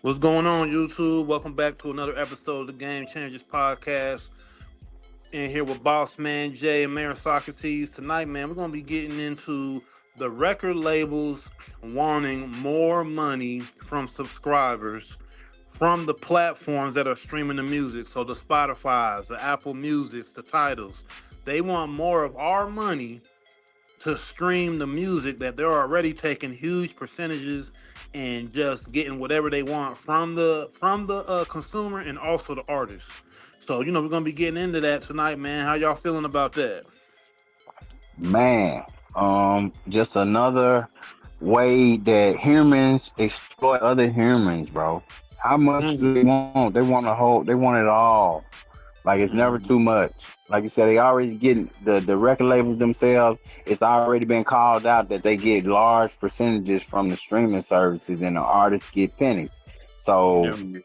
What's going on, YouTube? Welcome back to another episode of the Game Changers Podcast. In here with Boss Man Jay and Mayor Socrates. Tonight, man, we're gonna be getting into the record labels wanting more money from subscribers from the platforms that are streaming the music. So the Spotify's, the Apple Musics, the titles. They want more of our money to stream the music that they're already taking huge percentages and just getting whatever they want from the consumer and also the artist. So we're gonna be getting into that tonight, man. How y'all feeling about that? Man, just another way that humans exploit other humans, bro. How much do Mm, they want? They want a whole. They want it all. Like it's never mm, too much. Like you said, they already getting the record labels themselves. It's already been called out that they get large percentages from the streaming services, and the artists get pennies. So yeah,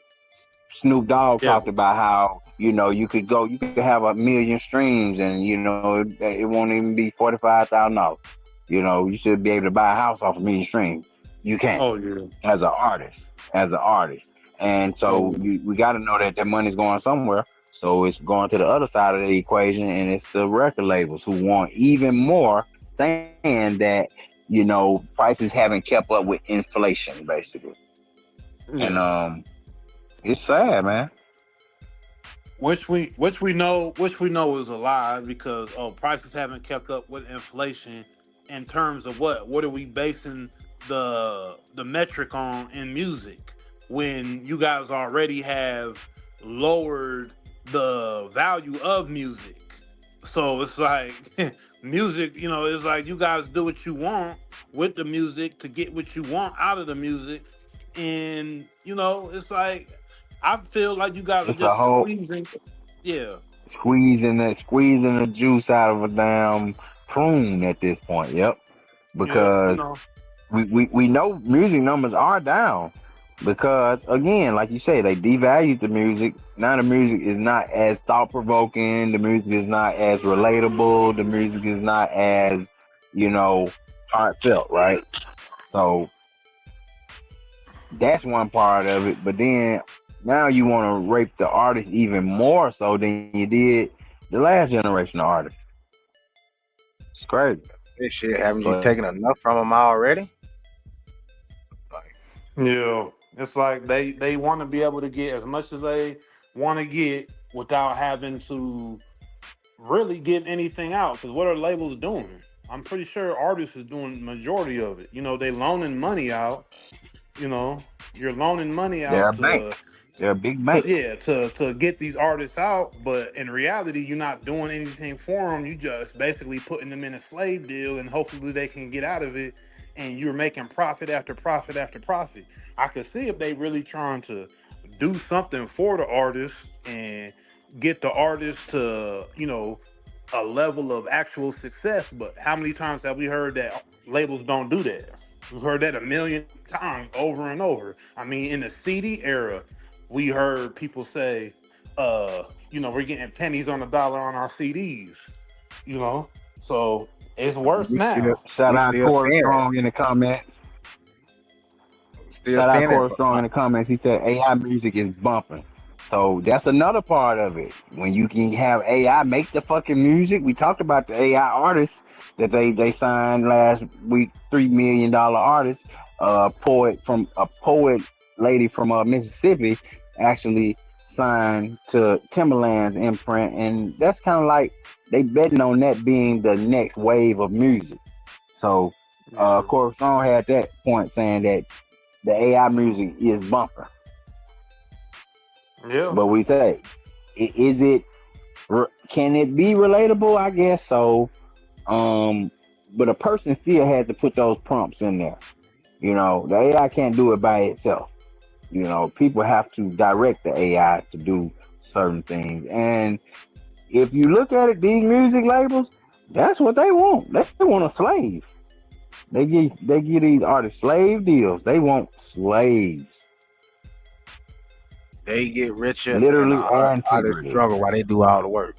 Snoop Dogg yeah. talked about how you could have 1 million streams, and it won't even be $45,000. You should be able to buy a house off 1 million streams. You can't Oh yeah. as an artist, and so Oh, we got to know that that money's going somewhere. So it's going to the other side of the equation, and it's the record labels who want even more, saying that prices haven't kept up with inflation, basically, and yeah. it's sad, man. Which we know is a lie because prices haven't kept up with inflation in terms of what? What are we basing the metric on in music when you guys already have lowered the value of music? So it's like music, it's like you guys do what you want with the music to get what you want out of the music. And it's like I feel like you guys are It's a just whole squeezing. Yeah. squeezing the juice out of a damn prune at this point. Yep, Yeah, because we know music numbers are down because again, like you say, they devalued the music. Now the music is not as thought provoking. The music is not as relatable. The music is not as you know heartfelt, right? So that's one part of it. But then now you want to rape the artist even more so than you did the last generation of artists. It's crazy. This shit, haven't you But taken enough from them already? Like, yeah. It's like they want to be able to get as much as they want to get without having to really get anything out. Because what are labels doing? I'm pretty sure artists is doing the majority of it. They loaning money out. You're loaning money they're a out bank. They're a big to bank. yeah to get these artists out, but in reality you're not doing anything for them. You just basically putting them in a slave deal and hopefully they can get out of it, and you're making profit after profit after profit. I could see if they really trying to do something for the artist and get the artist to a level of actual success. But how many times have we heard that labels don't do that? We've heard that a million times over and over. I mean, in the CD era, we heard people say, we're getting pennies on the dollar on our CDs, you know? So it's worse we still now. Shout we out still Corey saying it. Strong in the comments. Still Shout out saying it Corey for Strong in the comments. He said AI music is bumping. So that's another part of it. When you can have AI make the fucking music. We talked about the AI artists that they signed last week, $3 million artist. A poet lady from Mississippi actually signed to Timberland's imprint, and that's kind of like they betting on that being the next wave of music. So Yeah. Corey Strong had that point saying that the AI music is bumping. Yeah. But we say, is it? Can it be relatable? I guess so. But a person still has to put those prompts in there. The AI can't do it by itself. People have to direct the AI to do certain things. And if you look at it, these music labels, that's what they want. They want a slave. They give these artists slave deals. They want slaves, they get richer and the literally and artists figuratively. struggle while they do all the work.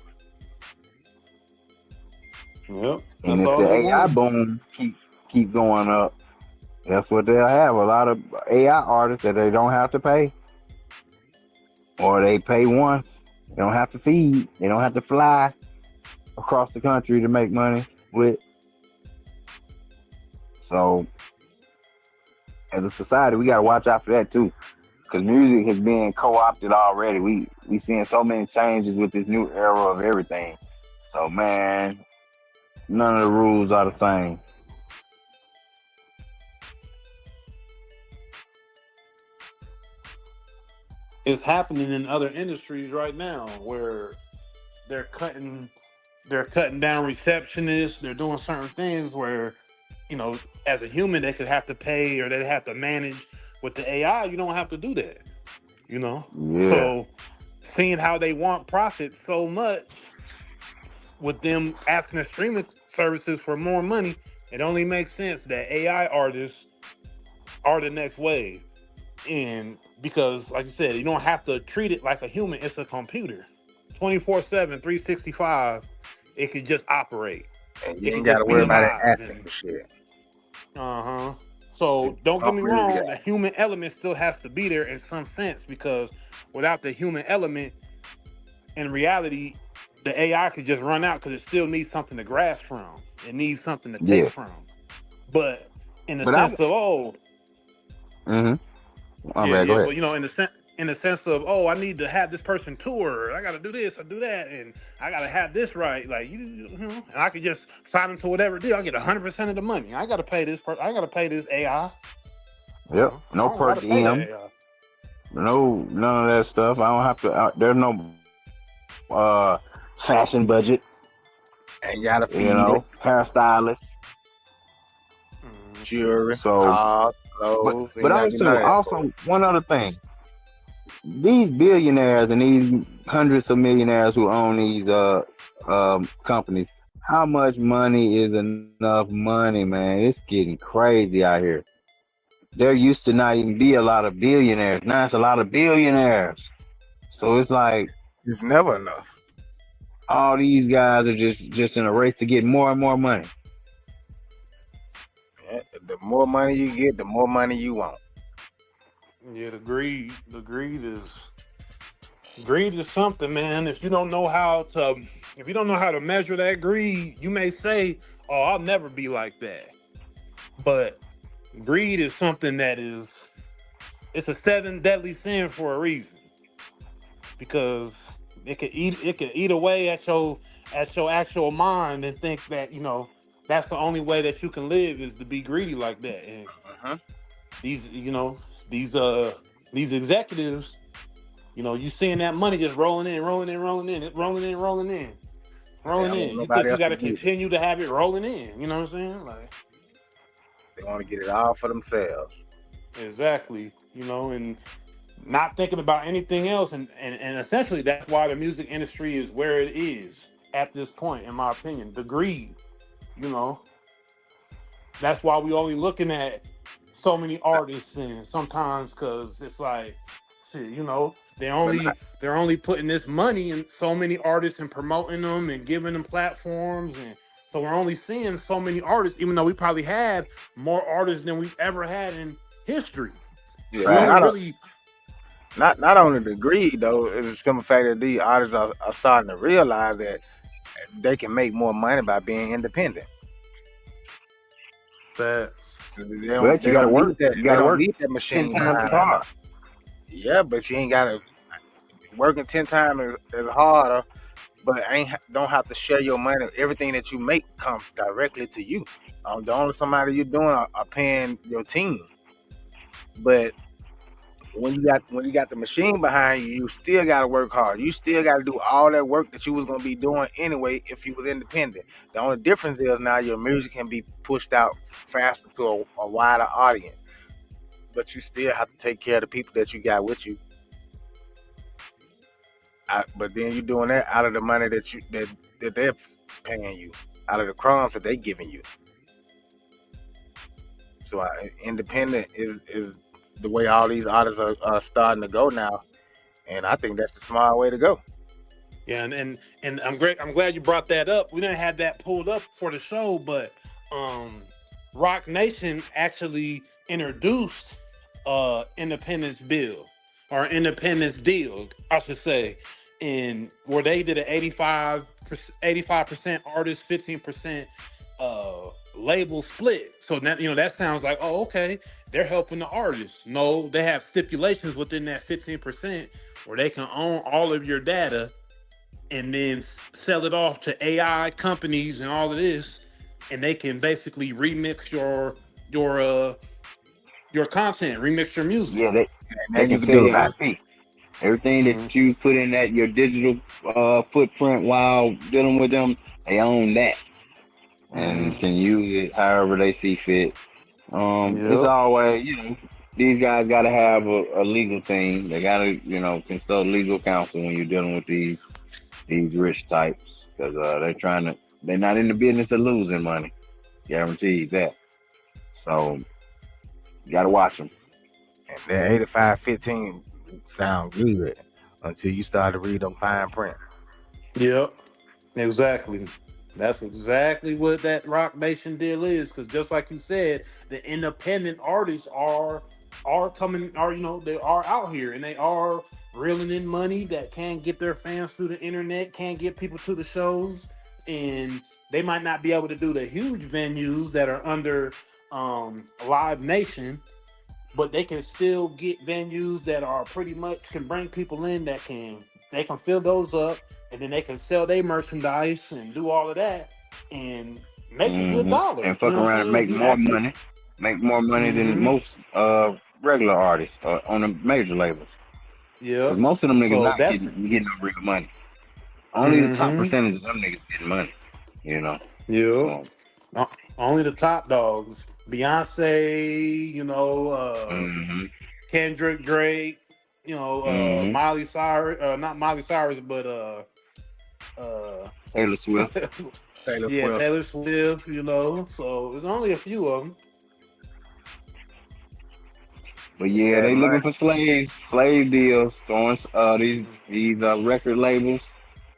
Yep. And That's if all the they AI want. boom keep going up, That's what they'll have. A lot of AI artists that they don't have to pay, or they pay once. They don't have to feed. They don't have to fly across the country to make money with. So, as a society, we got to watch out for that too, because music has been co-opted already. We seeing so many changes with this new era of everything. So, man, none of the rules are the same. It's happening in other industries right now where they're cutting they're cutting down receptionists. They're doing certain things where, as a human, they could have to pay or they have to manage. With the AI, you don't have to do that. You know, Yeah, so seeing how they want profit so much with them asking the streaming services for more money, it only makes sense that AI artists are the next wave. And because, like you said, you don't have to treat it like a human, it's a computer. 24/7, 365, it can just operate. And you It ain't can got to just worry be about it alive. asking And for shit. uh-huh. So don't get Don't me really wrong, got. the human element still has to be there in some sense because without the human element, in reality, the AI could just run out because it still needs something to grasp from. It needs something to take yes. from. But in the But I, sense of, oh, mm-hmm. My yeah, bad. Go yeah, ahead. but in the sense of, oh, I need to have this person tour. I got to do this, I do that, and I got to have this right. Like and I could just sign into whatever deal. I get 100% of the money. I got to pay this person. I got to pay this AI. Yep. I No don't got per to pay that diem. AI. No, none of that stuff. I don't have to. There's no fashion budget. And you got to feed it. Hairstylist. Mhm. Jewelry, So, cars, but clothes. You but ain't got to do none of that for also one other thing. These billionaires and these hundreds of millionaires who own these companies, how much money is enough money, man? It's getting crazy out here. There used to not even be a lot of billionaires. Now it's a lot of billionaires. So it's like it. It's never enough. all these guys are just in a race to get more and more money. Yeah, the more money you get, the more money you want. Yeah, greed is something, man. If you don't know how to measure that greed, you may say, "Oh, I'll never be like that." But greed is something it's a seven deadly sin for a reason because it could eat away at your actual mind and think that that's the only way that you can live is to be greedy like that. And Uh-huh. these you know these these executives, you seeing that money just rolling in, rolling in, rolling in, rolling in, rolling in, They rolling don't want in. You nobody think you else got to to get it. continue to have it rolling in? You know what I'm saying? Like They want to get it all for themselves. exactly. And not thinking about anything else, and essentially that's why the music industry is where it is at this point, in my opinion. The greed, you know, that's why we only looking at so many artists, and sometimes because it's like, shit, they But not, only they're only putting this money in so many artists and promoting them and giving them platforms, and so we're only seeing so many artists, even though we probably have more artists than we've ever had in history. yeah, We but only Facts. really not only the greed though. It's a simple fact that these artists are starting to realize that they can make more money by being independent. that. So But they you got to don't need work. that You they got to don't work need that 10 machine times as behind them. hard. Yeah, but you ain't gotta working 10 times as harder, but don't have to share your money. Everything that you make comes directly to you. The only somebody you're doing are paying your team. But when you got the machine behind you, you still gotta work hard. You still gotta do all that work that you was gonna be doing anyway if you was independent. The only difference is now your music can be pushed out faster to a wider audience. But you still have to take care of the people that you got with you. But then you're doing that out of the money that they're paying you, out of the crumbs that they giving you. So independent is the way all these artists are starting to go now, and I think that's the smart way to go. Yeah, and I'm glad you brought that up. We didn't have that pulled up for the show, but um, Rock Nation actually introduced independence bill or independence deal, I should say, in where they did an 85% artist, 15% label split. So that that sounds like, oh, okay, they're helping the artists. No, they have stipulations within that 15% where they can own all of your data and then sell it off to AI companies and all of this, and they can basically remix your content, remix your music. Yeah, they And can you can sell do a your lot. IP. Everything Mhm. that you put in that your digital footprint while dealing with them, they own that and Mhm. can use it however they see fit. It's Yep. always, these guys got to have a legal team. They got to, consult legal counsel when you're dealing with these rich types because they're not in the business of losing money. Guaranteed that. So you got to watch them. And that 85-15 sound good until you start to read them fine print. Yep. Exactly. That's exactly what that Rock Nation deal is. Because just like you said, the independent artists are coming, are they are out here and they are reeling in money that can get their fans through the internet, can get people to the shows, and they might not be able to do the huge venues that are under Live Nation, but they can still get venues that are pretty much can bring people in that they can fill those up, and then they can sell their merchandise and do all of that and make a good dollar. And You fuck know what I'm around and saying? If make you more actually, money. Make more money than hmm most regular artists on the major labels. yeah. Because most of them niggas So not that's getting no real money. Only the top hmm percentage of them niggas getting money. You know. yeah. So Uh, only the top dogs, Beyonce, mm-hmm. Kendrick, Drake, Mm-hmm. Miley Cyrus, not Miley Cyrus, but uh Taylor Swift. Taylor yeah, Swift. Taylor Swift, so there's only a few of them. But yeah, That they money. looking for slave deals, throwing these record labels.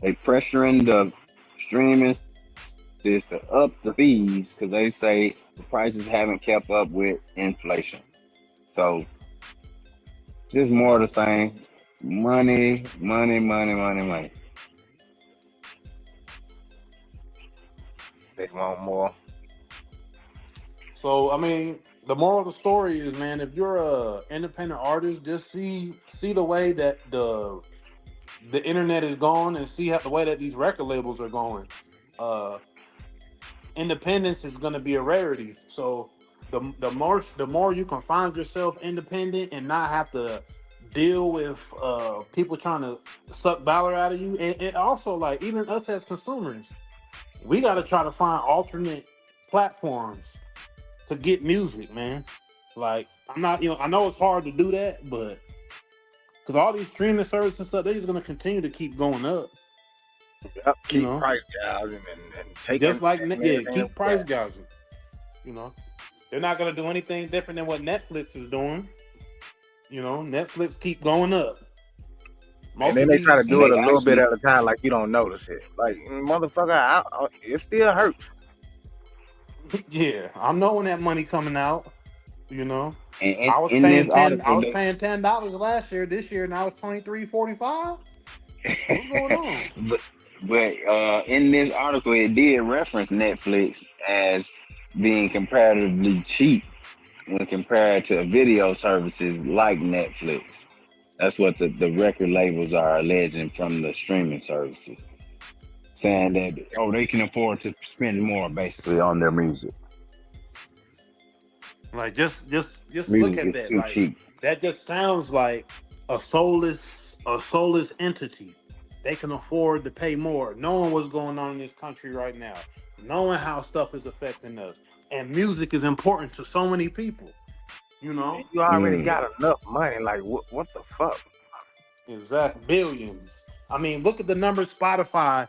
They pressuring the streaming services to up the fees because they say the prices haven't kept up with inflation. So just more of the same. Money, money, money, money, money. They want more. So I mean, the moral of the story is, man, if you're a independent artist, just see the way that the internet is going, and see how the way that these record labels are going. Uh, Independence is going to be a rarity. So the more you can find yourself independent and not have to deal with people trying to suck dollar out of you, and also like even us as consumers, we got to try to find alternate platforms to get music, man. Like I'm not, I know it's hard to do that, but because all these streaming services and stuff, they're just gonna continue to keep going up. Yep. You Keep know, price gouging and just like taking yeah, everything that keep we got. price gouging. You know, they're not gonna do anything different than what Netflix is doing. Netflix keep going up. And Most then of they try to these, And do it they a little bit actually at a time, like you don't notice it. Like motherfucker, it still hurts. yeah, I'm knowing that money coming out. You know, in, I was in paying this ten. I article was paying $10 last year. This year now it's 23.45. What's going on? but in this article it did reference Netflix as being comparatively cheap when compared to video services like Netflix. That's what the record labels are alleging from the streaming services, saying that they can afford to spend more basically on their music. Like just look Music at is that. too Like cheap. that just sounds like a soulless entity. They can afford to pay more, knowing what's going on in this country right now, knowing how stuff is affecting us. And music is important to so many people, you And know? you already Mm. got enough money. Like what the fuck? Exact billions. I mean, look at the numbers Spotify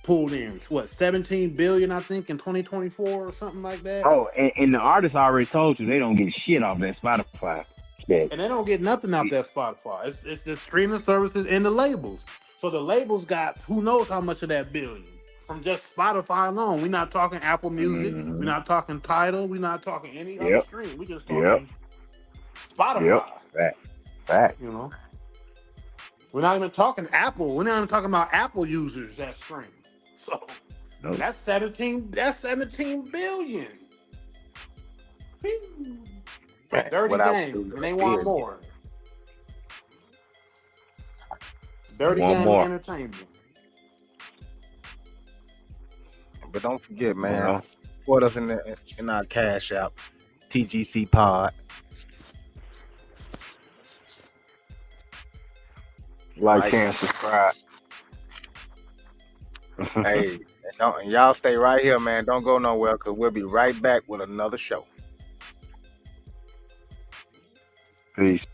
pulled in. What, 17 billion, I think, in 2024 or something like that? Oh, and the artist already told you they don't get shit off that Spotify. That And they don't get nothing out that Spotify. It's the streaming services and the labels. So the labels got who knows how much of that billion from just Spotify alone. We're not talking Apple Music. We're mm-hmm. not talking Tidal. We're not talking any other Yep, stream. We're just yep. talking Spotify. Facts. You know, we're not even talking Apple. We're not even talking about Apple users that stream. So Nope. that's 17. That's 17 billion. Man, Dirty what I would game, do and they if I want did. more. Dirty Want game more. entertainment. But don't forget, man, Well, support us in our Cash App, TGC Pod. like, Right. share, and subscribe. Hey, and y'all stay right here, man. Don't go nowhere, because we'll be right back with another show. Peace.